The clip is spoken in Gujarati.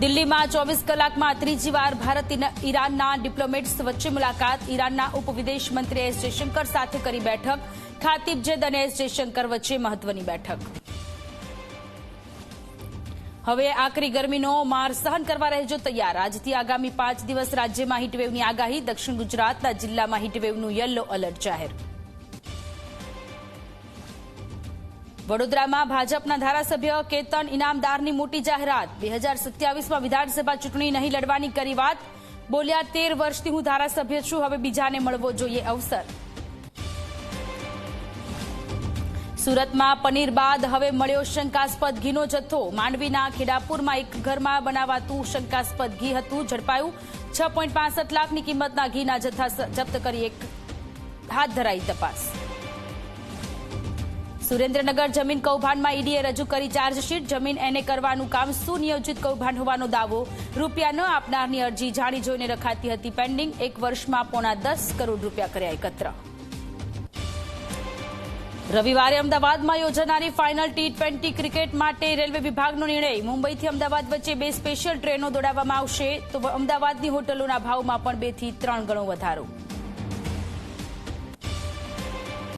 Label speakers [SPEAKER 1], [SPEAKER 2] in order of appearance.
[SPEAKER 1] દિલ્હીમાં 24 કલાકમાં ત્રીજી વાર ભારત ઈરાનના ડિપ્લોમેટ્સ વચ્ચે મુલાકાત. ઈરાનના ઉપવિદેશ મંત્રી એસ જયશંકર સાથે કરી બેઠક. ખાતીબજેદ અને એસ જયશંકર વચ્ચે મહત્વની બેઠક. હવે આકરી ગરમીનો માર સહન કરવા રહેજો તૈયાર. આજથી આગામી 5 દિવસ રાજ્યમાં હીટવેવની આગાહી. દક્ષિણ ગુજરાતના જિલ્લામાં હીટવેવનું યલો એલર્ટ જાહેર. વડોદરામાં ભાજપના ધારાસભ્ય કેતન ઇનામદારની મોટી જાહેરાત. 2027માં વિધાનસભા ચૂંટણી નહીં લડવાની કરી વાત. બોલ્યા 13 વર્ષથી હું ધારાસભ્ય છું, હવે બીજાને મળવો જોઈએ અવસર. સુરતમાં પનીર બાદ હવે મળ્યો શંકાસ્પદ ઘીનો જથ્થો. માંડવીના ખેડાપુરમાં એક ઘરમાં બનાવાતું શંકાસ્પદ ઘી હતું, ઝડપાયું. 6.65 લાખની કિંમતના ઘીના જથ્થા જપ્ત કરી હાથ ધરાઈ તપાસ. સુરેન્દ્રનગર જમીન કૌભાંડમાં ઈડીએ રજૂ કરી ચાર્જશીટ. જમીન એને કરવાનું કામ સુનિયોજિત કૌભાંડ હોવાનો દાવો. રૂપિયા ન આપનારની અરજી જાણી જોઈને રખાતી હતી પેન્ડિંગ. 1 વર્ષમાં $10 કરોડ કર્યા એકત્ર. રવિવારે અમદાવાદમાં યોજાનારી ફાઇનલ T20 ક્રિકેટ માટે રેલવે વિભાગનો નિર્ણય. મુંબઈથી અમદાવાદ વચ્ચે 2 સ્પેશિયલ ટ્રેનો દોડાવવામાં આવશે, તો અમદાવાદની હોટલોના ભાવમાં પણ 2 થી 3 ગણો વધારો.